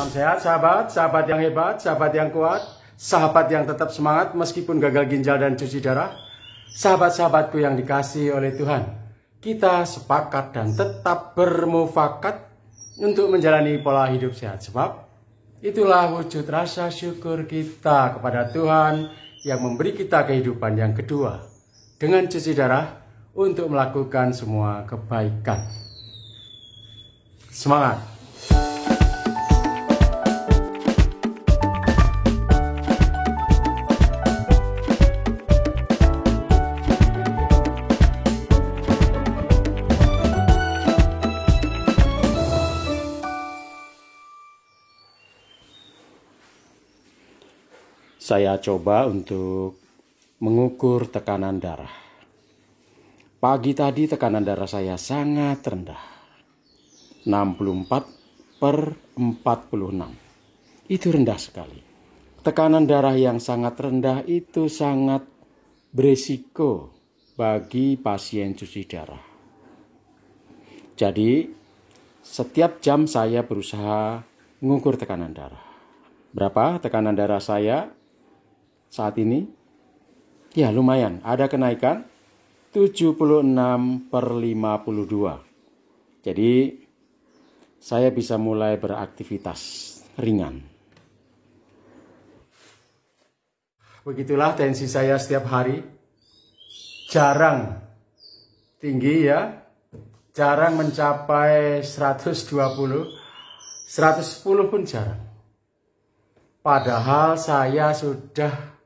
Salam sehat sahabat, sahabat yang hebat, sahabat yang kuat, sahabat yang tetap semangat meskipun gagal ginjal dan cuci darah. Sahabat-sahabatku yang dikasihi oleh Tuhan, kita sepakat dan tetap bermufakat untuk menjalani pola hidup sehat. Sebab itulah wujud rasa syukur kita kepada Tuhan yang memberi kita kehidupan yang kedua dengan cuci darah untuk melakukan semua kebaikan. Semangat! Saya coba untuk mengukur tekanan darah. Pagi tadi tekanan darah saya sangat rendah. 64/46. Itu rendah sekali. Tekanan darah yang sangat rendah itu sangat berisiko bagi pasien cuci darah. Jadi, setiap jam saya berusaha mengukur tekanan darah. Berapa tekanan darah saya saat ini? Ya, lumayan. Ada kenaikan 76/52. Jadi, saya bisa mulai beraktivitas ringan. Begitulah tensi saya setiap hari. Jarang tinggi ya. Jarang mencapai 120. 110 pun jarang. Padahal saya sudah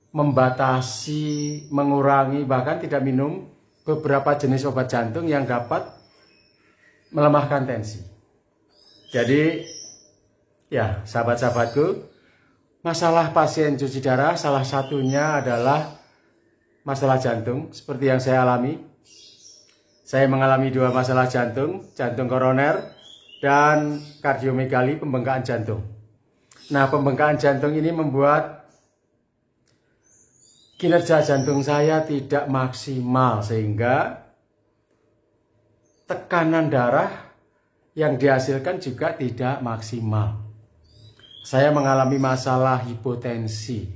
membatasi, mengurangi, bahkan tidak minum beberapa jenis obat jantung yang dapat melemahkan tensi. Jadi, ya sahabat-sahabatku, masalah pasien cuci darah salah satunya adalah masalah jantung, seperti yang saya alami. Saya mengalami 2 masalah jantung, jantung koroner dan kardiomegali, pembengkakan jantung. Nah, pembengkakan jantung ini membuat kinerja jantung saya tidak maksimal sehingga tekanan darah yang dihasilkan juga tidak maksimal. Saya mengalami masalah hipotensi.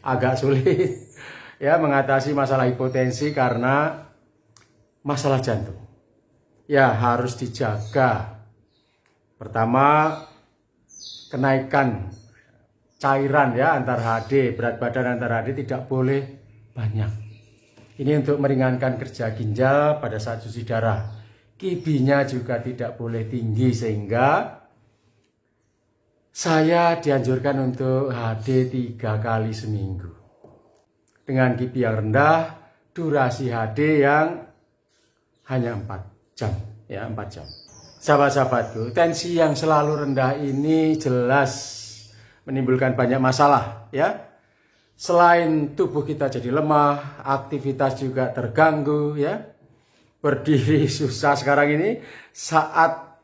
Agak sulit ya mengatasi masalah hipotensi karena masalah jantung. Ya, harus dijaga. Pertama, kenaikan cairan ya antar HD, berat badan antar HD tidak boleh banyak. Ini untuk meringankan kerja ginjal pada saat cuci darah. QB-nya juga tidak boleh tinggi sehingga saya dianjurkan untuk HD 3 kali seminggu. Dengan QB yang rendah, durasi HD yang hanya 4 jam ya, 4 jam. Sahabat-sahabatku, tensi yang selalu rendah ini jelas menimbulkan banyak masalah ya. Selain tubuh kita jadi lemah, aktivitas juga terganggu ya. Berdiri susah sekarang ini saat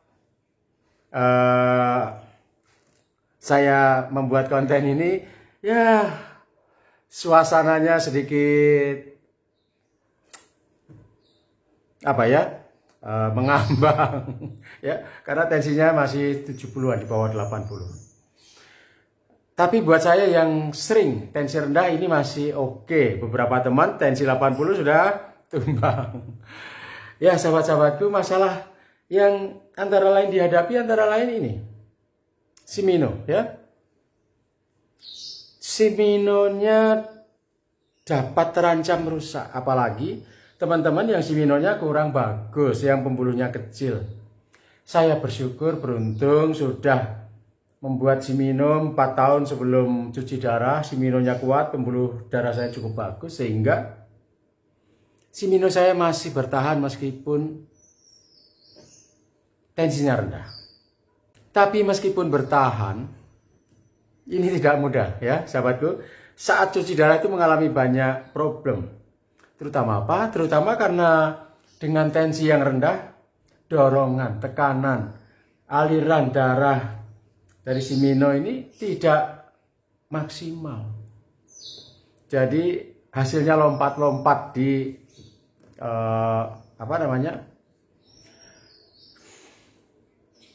saya membuat konten ini ya, suasananya sedikit apa ya, mengambang ya, karena tensinya masih 70-an di bawah 80. Tapi buat saya yang sering tensi rendah ini masih oke. Beberapa teman tensi 80 sudah tumbang. Ya sahabat-sahabatku, masalah yang antara lain dihadapi antara lain ini. Simino ya. Siminonya dapat terancam rusak. Apalagi teman-teman yang siminonya kurang bagus, yang pembuluhnya kecil. Saya bersyukur beruntung sudah membuat simino 4 tahun sebelum cuci darah. Siminonya kuat, pembuluh darah saya cukup bagus sehingga simino saya masih bertahan meskipun tensinya rendah. Tapi meskipun bertahan, ini tidak mudah ya sahabatku. Saat cuci darah itu mengalami banyak problem. Terutama apa? Terutama karena dengan tensi yang rendah, dorongan, tekanan, aliran darah dari simino ini tidak maksimal. Jadi hasilnya lompat-lompat di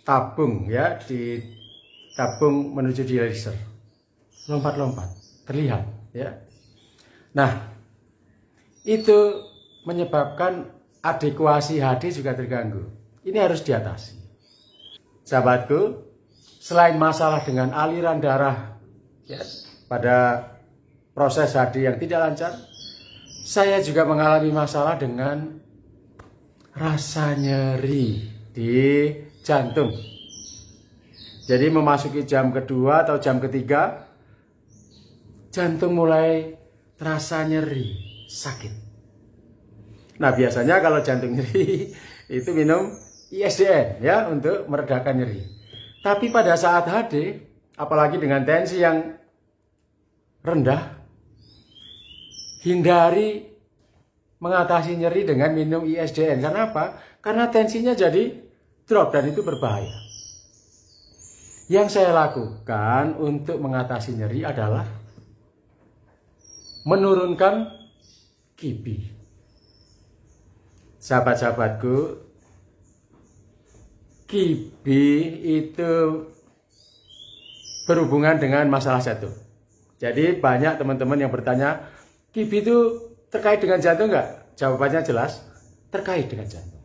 tabung ya, di tabung menuju dialiser. Lompat-lompat, terlihat ya. Nah, itu menyebabkan adekuasi HD juga terganggu. Ini harus diatasi. Sahabatku, selain masalah dengan aliran darah ya, pada proses HD yang tidak lancar, saya juga mengalami masalah dengan rasa nyeri di jantung. Jadi memasuki jam kedua atau jam ketiga, jantung mulai terasa nyeri, sakit. Nah, biasanya kalau jantung nyeri itu minum ISDN ya untuk meredakan nyeri. Tapi pada saat HD, apalagi dengan tensi yang rendah, hindari mengatasi nyeri dengan minum ISDN. Karena apa? Karena tensinya jadi drop dan itu berbahaya. Yang saya lakukan untuk mengatasi nyeri adalah menurunkan QB. Sahabat-sahabatku, QB itu berhubungan dengan masalah jantung. Jadi banyak teman-teman yang bertanya, QB itu terkait dengan jantung enggak? Jawabannya jelas, terkait dengan jantung.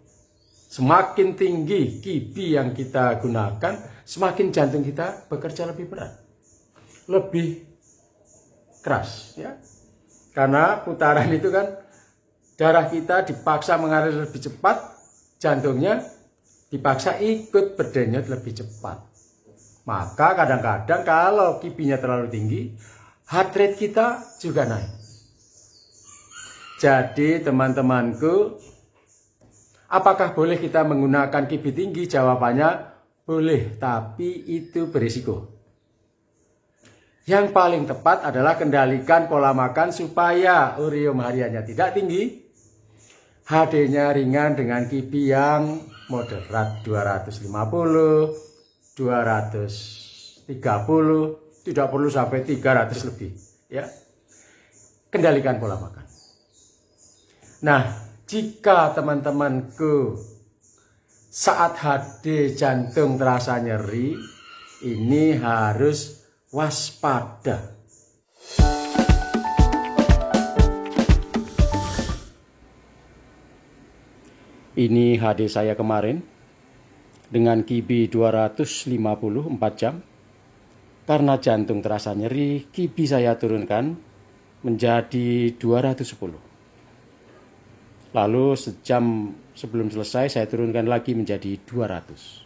Semakin tinggi QB yang kita gunakan, semakin jantung kita bekerja lebih berat, lebih keras ya. Karena putaran itu kan darah kita dipaksa mengalir lebih cepat, jantungnya dipaksa ikut berdenyut lebih cepat. Maka kadang-kadang kalau QB-nya terlalu tinggi, heart rate kita juga naik. Jadi teman-temanku, apakah boleh kita menggunakan QB tinggi? Jawabannya boleh, tapi itu berisiko. Yang paling tepat adalah kendalikan pola makan supaya urium hariannya tidak tinggi, HD-nya ringan dengan QB yang moderat 250, 230, tidak perlu sampai 300 lebih ya. Kendalikan pola makan. Nah, jika teman-temanku saat HD jantung terasa nyeri, ini harus waspada. Ini HD saya kemarin dengan QB 250 4 jam. Karena jantung terasa nyeri, QB saya turunkan menjadi 210. Lalu sejam sebelum selesai saya turunkan lagi menjadi 200.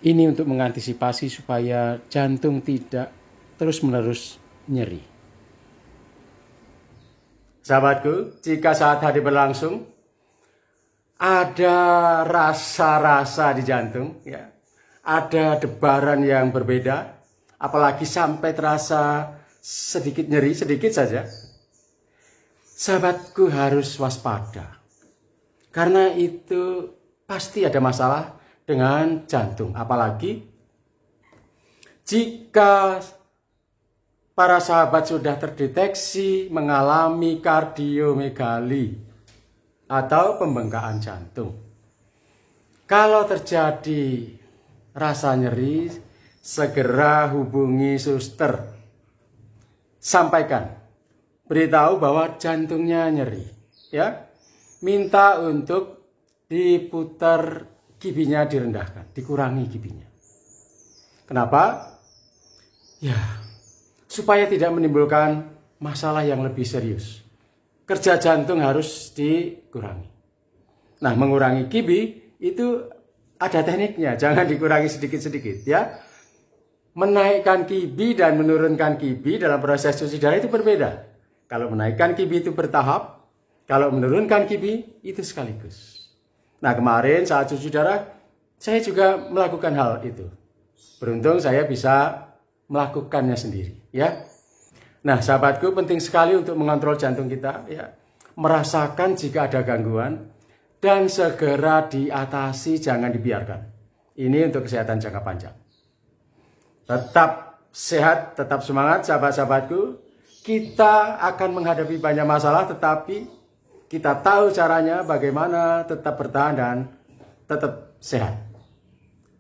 Ini untuk mengantisipasi supaya jantung tidak terus-menerus nyeri. Sahabatku, jika saat HD berlangsung ada rasa-rasa di jantung, ya, ada debaran yang berbeda, apalagi sampai terasa sedikit nyeri, sedikit saja, sahabatku harus waspada. Karena itu pasti ada masalah dengan jantung. Apalagi jika para sahabat sudah terdeteksi mengalami kardiomegali atau pembengkakan jantung. Kalau terjadi rasa nyeri, segera hubungi suster. Sampaikan, beritahu bahwa jantungnya nyeri, ya. Minta untuk diputar QB-nya, direndahkan, dikurangi QB-nya. Kenapa? Ya, supaya tidak menimbulkan masalah yang lebih serius. Kerja jantung harus dikurangi. Nah, mengurangi QB itu ada tekniknya, jangan dikurangi sedikit-sedikit, ya. Menaikkan QB dan menurunkan QB dalam proses cuci darah itu berbeda. Kalau menaikkan QB itu bertahap, kalau menurunkan QB itu sekaligus. Nah, kemarin saat cuci darah, saya juga melakukan hal itu. Beruntung saya bisa melakukannya sendiri, ya. Nah, sahabatku, penting sekali untuk mengontrol jantung kita, ya. Merasakan jika ada gangguan dan segera diatasi, jangan dibiarkan. Ini untuk kesehatan jangka panjang. Tetap sehat, tetap semangat, sahabat-sahabatku. Kita akan menghadapi banyak masalah, tetapi kita tahu caranya bagaimana tetap bertahan dan tetap sehat.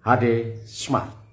HD Smart.